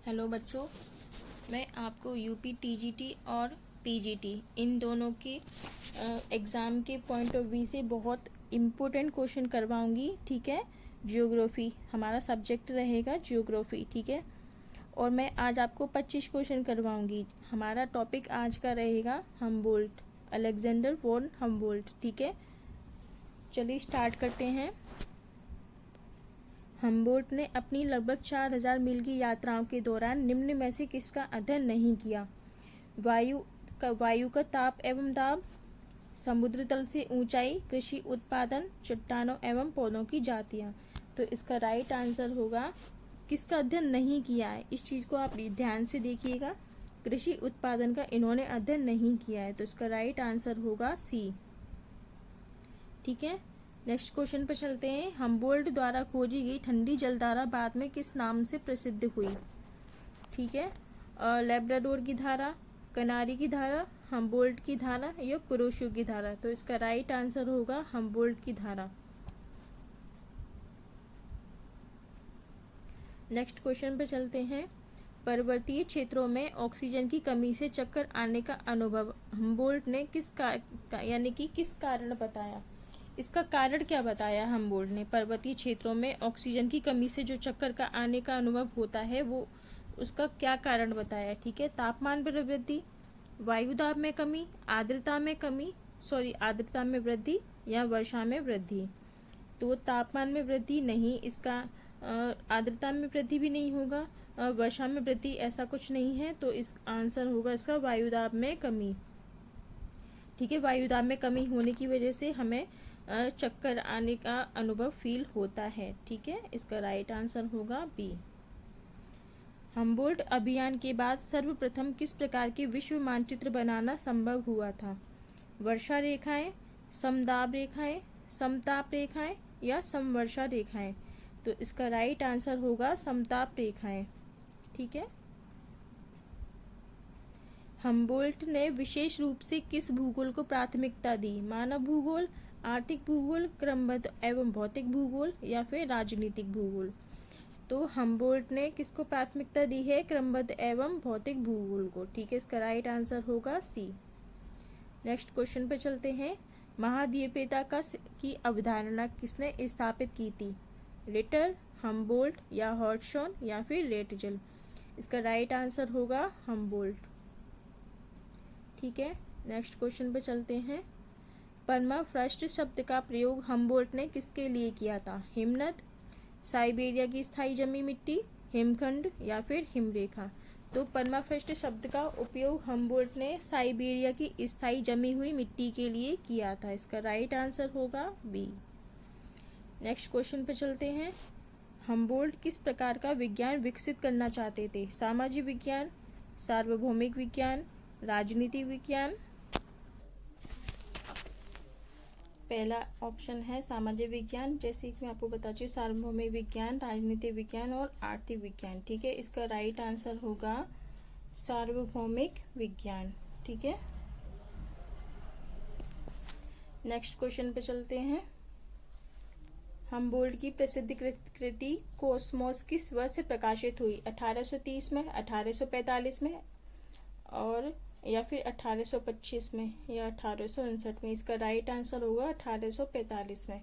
Hello बच्चों, मैं आपको यूपी टीजीटी और पीजीटी इन दोनों के एग्ज़ाम के पॉइंट ऑफ व्यू से बहुत इम्पोर्टेंट क्वेश्चन करवाऊंगी। ठीक है, जियोग्राफी हमारा सब्जेक्ट रहेगा, जियोग्राफी। ठीक है, और मैं आज आपको 25 क्वेश्चन करवाऊंगी। हमारा टॉपिक आज का रहेगा हम्बोल्ट, अलेक्जेंडर वॉन हम्बोल्ट। ठीक है, चलिए स्टार्ट करते हैं। हम्बोल्ट ने अपनी लगभग 4000 मील की यात्राओं के दौरान निम्न में से किसका अध्ययन नहीं किया? वायु का ताप एवं दाब, समुद्र तल से ऊंचाई, कृषि उत्पादन, चट्टानों एवं पौधों की जातियां। तो इसका राइट आंसर होगा किसका अध्ययन नहीं किया है। इस चीज़ को आप ध्यान से देखिएगा, कृषि उत्पादन का इन्होंने अध्ययन नहीं किया है, तो इसका राइट आंसर होगा सी। ठीक है, नेक्स्ट क्वेश्चन पर चलते हैं। हम्बोल्ट द्वारा खोजी गई ठंडी जलधारा बाद में किस नाम से प्रसिद्ध हुई? ठीक है, लेब्राडोर की धारा, कनारी की धारा, हम्बोल्ट की धारा या कुरोशो की धारा। तो इसका राइट आंसर होगा हम्बोल्ट की धारा। नेक्स्ट क्वेश्चन पर चलते हैं। पर्वतीय क्षेत्रों में ऑक्सीजन की कमी से चक्कर आने का अनुभव हम्बोल्ट ने यानी कि किस कारण बताया? इसका कारण क्या बताया हम्बोल्ट ने? पर्वतीय क्षेत्रों में ऑक्सीजन की कमी से जो चक्कर का आने का अनुभव होता है वो उसका क्या कारण बताया? ठीक है, तापमान में वृद्धि, वायुदाब में कमी, आर्द्रता में वृद्धि या वर्षा में वृद्धि। तो तापमान में वृद्धि नहीं, इसका आर्द्रता में वृद्धि भी नहीं होगा, वर्षा में वृद्धि ऐसा कुछ नहीं है, तो इस आंसर होगा इसका वायुदाब में कमी। ठीक है, वायुदाब में कमी होने की वजह से हमें चक्कर आने का अनुभव फील होता है। ठीक है, इसका राइट आंसर होगा बी। हम्बोल्ट अभियान के बाद सर्वप्रथम किस प्रकार के विश्व मानचित्र बनाना संभव हुआ था? वर्षा रेखाएं, समदाब रेखाएं, समताप रेखाएं या समवर्षा रेखाएं। तो इसका राइट आंसर होगा समताप रेखाएं। ठीक है, हम्बोल्ट ने विशेष रूप से किस भूगोल को प्राथमिकता दी? मानव भूगोल, आर्थिक भूगोल, क्रमबद्ध एवं भौतिक भूगोल या फिर राजनीतिक भूगोल। तो हम्बोल्ट ने किसको प्राथमिकता दी है? क्रमबद्ध एवं भौतिक भूगोल को। ठीक है, इसका राइट आंसर होगा सी। नेक्स्ट क्वेश्चन पे चलते हैं। महाद्वीपीयता की अवधारणा किसने स्थापित की थी? रिटर, हम्बोल्ट या हॉर्टशॉन या फिर लेटजल। इसका राइट आंसर होगा हम्बोल्ट। ठीक है, नेक्स्ट क्वेश्चन पे चलते हैं। परमाफ्रॉस्ट शब्द का प्रयोग हम्बोल्ट ने किसके लिए किया था? हिमनद, साइबेरिया की स्थायी जमी मिट्टी, हिमखंड या फिर हिमरेखा। तो परमाफ्रॉस्ट शब्द का उपयोग हम्बोल्ट ने साइबेरिया की स्थायी जमी हुई मिट्टी के लिए किया था। इसका राइट आंसर होगा बी। नेक्स्ट क्वेश्चन पे चलते हैं। हम्बोल्ट किस प्रकार का विज्ञान विकसित करना चाहते थे? सामाजिक विज्ञान, सार्वभौमिक विज्ञान, राजनीति विज्ञान। पहला ऑप्शन है सामाजिक विज्ञान, जैसे कि मैं आपको बता चुकी, सार्वभौमिक विज्ञान, राजनीतिक विज्ञान और आर्थिक विज्ञान। ठीक है, इसका राइट आंसर होगा सार्वभौमिक विज्ञान। ठीक है, नेक्स्ट क्वेश्चन पे चलते हैं। हम्बोल्ट की प्रसिद्ध कृति कॉस्मोस किस वर्ष से प्रकाशित हुई? 1830 में, 1845 में और या फिर 1825 में या 1859 में। इसका राइट आंसर होगा 1845 में।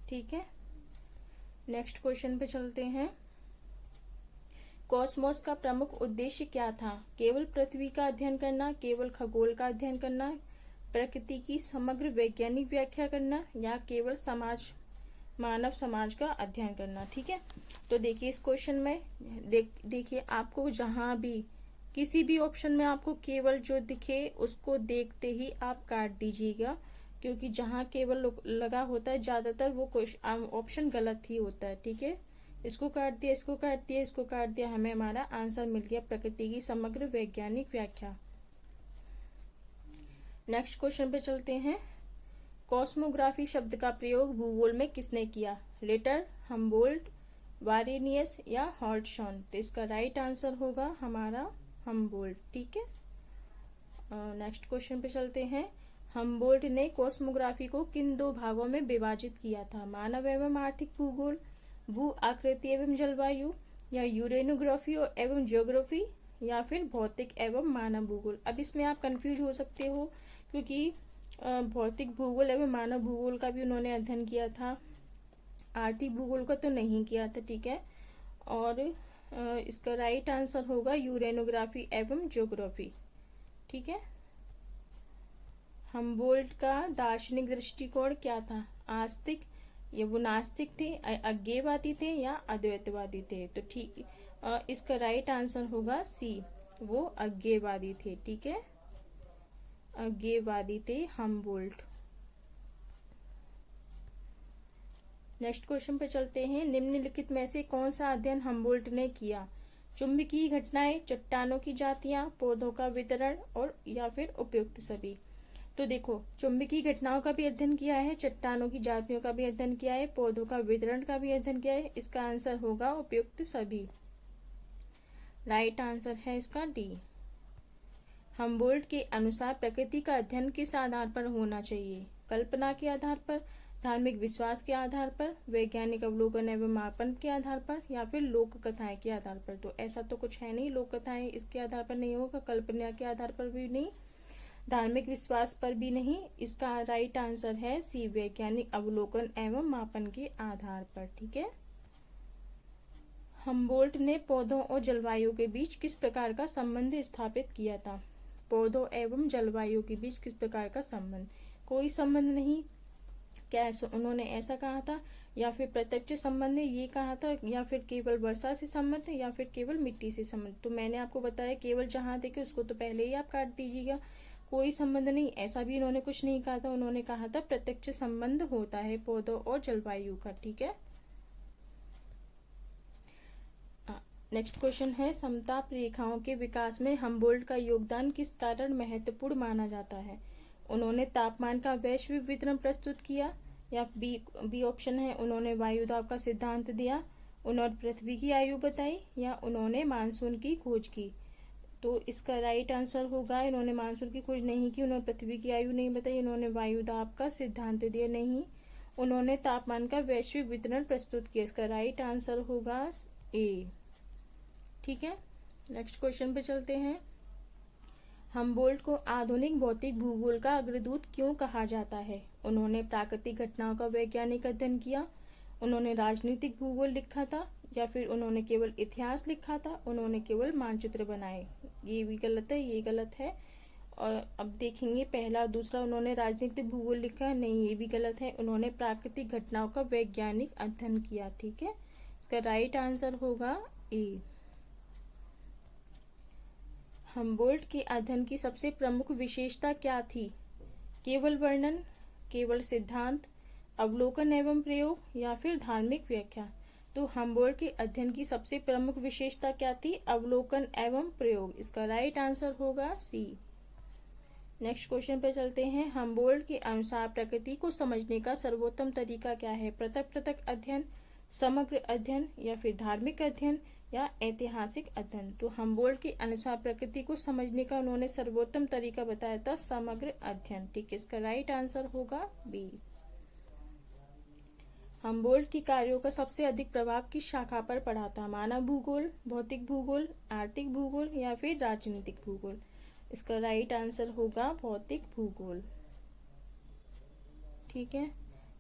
ठीक है, नेक्स्ट क्वेश्चन पे चलते हैं। कॉस्मोस का प्रमुख उद्देश्य क्या था? केवल पृथ्वी का अध्ययन करना, केवल खगोल का अध्ययन करना, प्रकृति की समग्र वैज्ञानिक व्याख्या करना या केवल मानव समाज का अध्ययन करना। ठीक है, तो देखिए इस क्वेश्चन में देखिए आपको जहां भी किसी भी ऑप्शन में आपको केवल जो दिखे उसको देखते ही आप काट दीजिएगा, क्योंकि जहां केवल लगा होता है ज्यादातर वो ऑप्शन गलत ही होता है। ठीक है, इसको काट दिया, इसको काट दिया, इसको काट दिया, हमें हमारा आंसर मिल गया प्रकृति की समग्र वैज्ञानिक व्याख्या। नेक्स्ट क्वेश्चन पे चलते हैं। कॉस्मोग्राफी शब्द का प्रयोग भूगोल में किसने किया? रिटर, हम्बोल्ट, वारेनियस या हॉर्टशॉन। तो इसका राइट आंसर होगा हमारा हम्बोल्ट। ठीक है, नेक्स्ट क्वेश्चन पे चलते हैं। हम्बोल्ट ने कॉस्मोग्राफी को किन दो भागों में विभाजित किया था? मानव एवं आर्थिक भूगोल, भू आकृति एवं जलवायु, या यूरेनोग्राफी एवं ज्योग्राफी, या फिर भौतिक एवं मानव भूगोल। अब इसमें आप कंफ्यूज हो सकते हो, क्योंकि भौतिक भूगोल एवं मानव भूगोल का भी उन्होंने अध्ययन किया था, आर्थिक भूगोल का तो नहीं किया था, ठीक है। और इसका राइट आंसर होगा यूरेनोग्राफी एवं ज्योग्राफी, ठीक है। हमबोल्ट का दार्शनिक दृष्टिकोण क्या था? आस्तिक, ये वो नास्तिक थे, अज्ञेयवादी थे या अद्वैतवादी थे? तो ठीक, इसका राइट आंसर होगा सी, वो अज्ञेयवादी थे, ठीक है। अज्ञेयवादी थे हमबोल्ट। नेक्स्ट क्वेश्चन पे चलते हैं। निम्नलिखित में से कौन सा अध्ययन हमबोल्ट ने किया? चुंबकीय घटनाएं, चट्टानों की जातियां, पौधों का वितरण, और या फिर उपयुक्त सभी। तो देखो, चुंबकीय घटनाओं का भी अध्ययन किया है, चट्टानों की जातियों का भी अध्ययन किया है, पौधों का वितरण का भी अध्ययन किया है। इसका आंसर होगा उपयुक्त सभी। राइट आंसर है इसका डी। हमबोल्ट के अनुसार प्रकृति का अध्ययन किस आधार पर होना चाहिए? कल्पना के आधार पर, धार्मिक विश्वास के आधार पर, वैज्ञानिक अवलोकन एवं मापन के आधार पर, या फिर लोक कथाएं के आधार पर। तो ऐसा तो कुछ है नहीं, लोक कथाएं इसके आधार पर नहीं होगा, कल्पना के आधार पर भी नहीं, धार्मिक विश्वास पर भी नहीं। इसका राइट आंसर है सी, वैज्ञानिक अवलोकन एवं मापन के आधार पर, ठीक है। हमबोल्ट ने पौधों और जलवायु के बीच किस प्रकार का संबंध स्थापित किया था? पौधों एवं जलवायु के बीच किस प्रकार का संबंध? कोई संबंध नहीं। क्या उन्होंने ऐसा कहा था? या फिर प्रत्यक्ष संबंध है ये कहा था, या फिर केवल वर्षा से संबंध है, या फिर केवल मिट्टी से संबंध? तो मैंने आपको बताया केवल जहां देखे उसको तो पहले ही आप काट दीजिएगा। कोई संबंध नहीं, ऐसा भी इन्होंने कुछ नहीं कहा था। उन्होंने कहा था प्रत्यक्ष संबंध होता है पौधों और जलवायु का, ठीक है। नेक्स्ट क्वेश्चन है, समताप रेखाओं के विकास में हमबोल्ट का योगदान किस कारण महत्वपूर्ण माना जाता है? उन्होंने तापमान का वैश्विक वितरण प्रस्तुत किया, या बी ऑप्शन है उन्होंने वायुदाब का सिद्धांत दिया, उन्होंने पृथ्वी की आयु बताई, या उन्होंने मानसून की खोज की। तो इसका राइट आंसर होगा इन्होंने मानसून की खोज नहीं की, उन्होंने पृथ्वी की आयु नहीं बताई, उन्होंने वायुदाब का सिद्धांत दिया नहीं, उन्होंने तापमान का वैश्विक वितरण प्रस्तुत किया। इसका राइट आंसर होगा ए, ठीक है। नेक्स्ट क्वेश्चन पे चलते हैं। हमबोल्ट को आधुनिक भौतिक भूगोल का अग्रदूत क्यों कहा जाता है? उन्होंने प्राकृतिक घटनाओं का वैज्ञानिक अध्ययन किया, उन्होंने राजनीतिक भूगोल लिखा था, या फिर उन्होंने केवल इतिहास लिखा था, उन्होंने केवल मानचित्र बनाए। ये भी गलत है, ये गलत है। और अब देखेंगे पहला दूसरा, उन्होंने राजनीतिक भूगोल लिखा है, नहीं ये भी गलत है। उन्होंने प्राकृतिक घटनाओं का वैज्ञानिक अध्ययन किया, ठीक है। इसका राइट आंसर होगा ए। हमबोल्ट के अध्ययन की सबसे प्रमुख विशेषता क्या थी? केवल वर्णन, केवल सिद्धांत, अवलोकन एवं प्रयोग, या फिर धार्मिक व्याख्या? तो हमबोल्ट के अध्ययन की सबसे प्रमुख विशेषता क्या थी? अवलोकन एवं प्रयोग। इसका राइट आंसर होगा सी। नेक्स्ट क्वेश्चन पे चलते हैं। हमबोल्ट के अनुसार प्रकृति को समझने का सर्वोत्तम तरीका क्या है? पृथक पृथक अध्ययन, समग्र अध्ययन, या फिर धार्मिक अध्ययन, या ऐतिहासिक अध्ययन? तो हमबोल्ट के अनुसार प्रकृति को समझने का उन्होंने सर्वोत्तम तरीका बताया था समग्र अध्ययन, ठीक है। इसका राइट आंसर होगा बी। हमबोल्ट के कार्यों का सबसे अधिक प्रभाव किस शाखा पर पड़ा था? मानव भूगोल, भौतिक भूगोल, आर्थिक भूगोल, या फिर राजनीतिक भूगोल? इसका राइट आंसर होगा भौतिक भूगोल, ठीक है।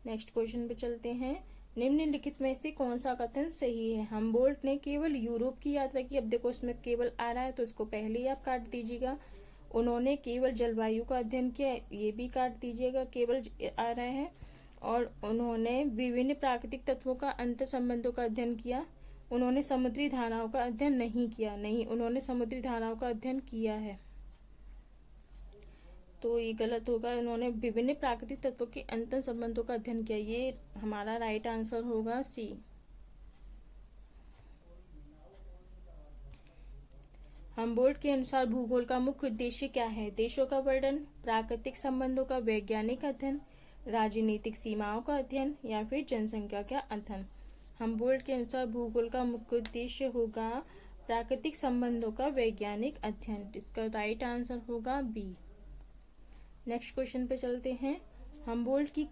नेक्स्ट क्वेश्चन पे चलते हैं। निम्नलिखित में से कौन सा कथन सही है? हमबोल्ट ने केवल यूरोप की यात्रा की। अब देखो इसमें केवल आ रहा है तो इसको पहले ही आप काट दीजिएगा। उन्होंने केवल जलवायु का अध्ययन किया, ये भी काट दीजिएगा, केवल आ रहा है। और उन्होंने विभिन्न प्राकृतिक तत्वों का अंतर संबंधों का अध्ययन किया। उन्होंने समुद्री धाराओं का अध्ययन नहीं किया, नहीं उन्होंने समुद्री धाराओं का अध्ययन किया है, तो ये गलत होगा। उन्होंने विभिन्न प्राकृतिक तत्वों के अंतर संबंधों का अध्ययन किया, ये हमारा राइट आंसर होगा सी। हमबोल्ट के अनुसार भूगोल का मुख्य उद्देश्य क्या है? देशों का वर्णन, प्राकृतिक संबंधों का वैज्ञानिक अध्ययन, राजनीतिक सीमाओं का अध्ययन, या फिर जनसंख्या का अध्ययन? हमबोल्ट के अनुसार भूगोल का मुख्य उद्देश्य होगा प्राकृतिक संबंधों का वैज्ञानिक अध्ययन। इसका राइट आंसर होगा बी। नेक्स्ट क्वेश्चन पे चलते हैं। हमबोल्ट की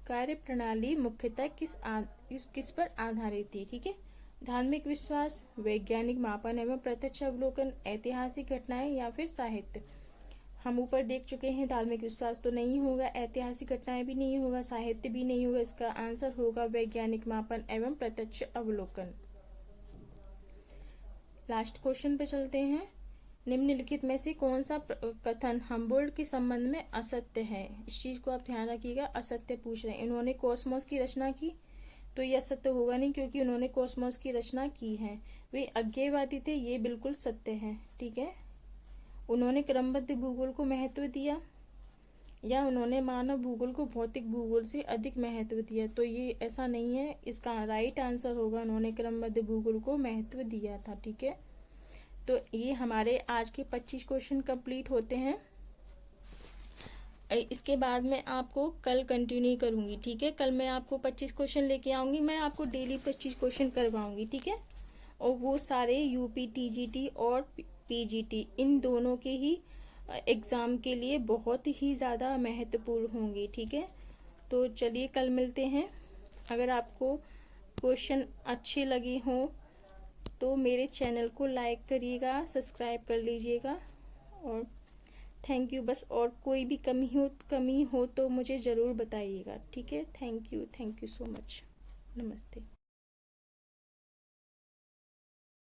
कार्यप्रणाली मुख्यतः किस पर आधारित थी? ठीक है, धार्मिक विश्वास, वैज्ञानिक मापन एवं प्रत्यक्ष अवलोकन, ऐतिहासिक घटनाएं या फिर साहित्य। हम ऊपर देख चुके हैं, धार्मिक विश्वास तो नहीं होगा, ऐतिहासिक घटनाएं भी नहीं होगा, साहित्य भी नहीं होगा। इसका आंसर होगा वैज्ञानिक मापन एवं प्रत्यक्ष अवलोकन। लास्ट क्वेश्चन पे चलते हैं। निम्नलिखित में से कौन सा कथन हम्बोल्ट के संबंध में असत्य है? इस चीज को आप ध्यान रखिएगा, असत्य पूछ रहे हैं। इन्होंने कॉस्मोस की रचना की, तो ये असत्य होगा नहीं, क्योंकि उन्होंने कॉस्मोस की रचना की है। वे अज्ञेयवादी थे, ये बिल्कुल सत्य है। ठीक है। उन्होंने क्रमबद्ध भूगोल को महत्व दिया, या उन्होंने मानव भूगोल को भौतिक भूगोल से अधिक महत्व दिया, तो ये ऐसा नहीं है। इसका राइट आंसर होगा उन्होंने क्रमबद्ध भूगोल को महत्व दिया था। ठीक है। तो ये हमारे आज के 25 क्वेश्चन कंप्लीट होते हैं। इसके बाद मैं आपको कल कंटिन्यू करूंगी। ठीक है। कल मैं आपको 25 क्वेश्चन लेके आऊंगी। मैं आपको डेली 25 क्वेश्चन करवाऊंगी। ठीक है। और वो सारे यूपी टीजीटी और पीजीटी इन दोनों के ही एग्ज़ाम के लिए बहुत ही ज़्यादा महत्वपूर्ण होंगी। ठीक है। तो चलिए कल मिलते हैं। अगर आपको क्वेश्चन अच्छे लगे हों तो मेरे चैनल को लाइक करिएगा, सब्सक्राइब कर लीजिएगा। और थैंक यू। बस और कोई भी कमी हो तो मुझे ज़रूर बताइएगा। ठीक है। Thank you so much. नमस्ते।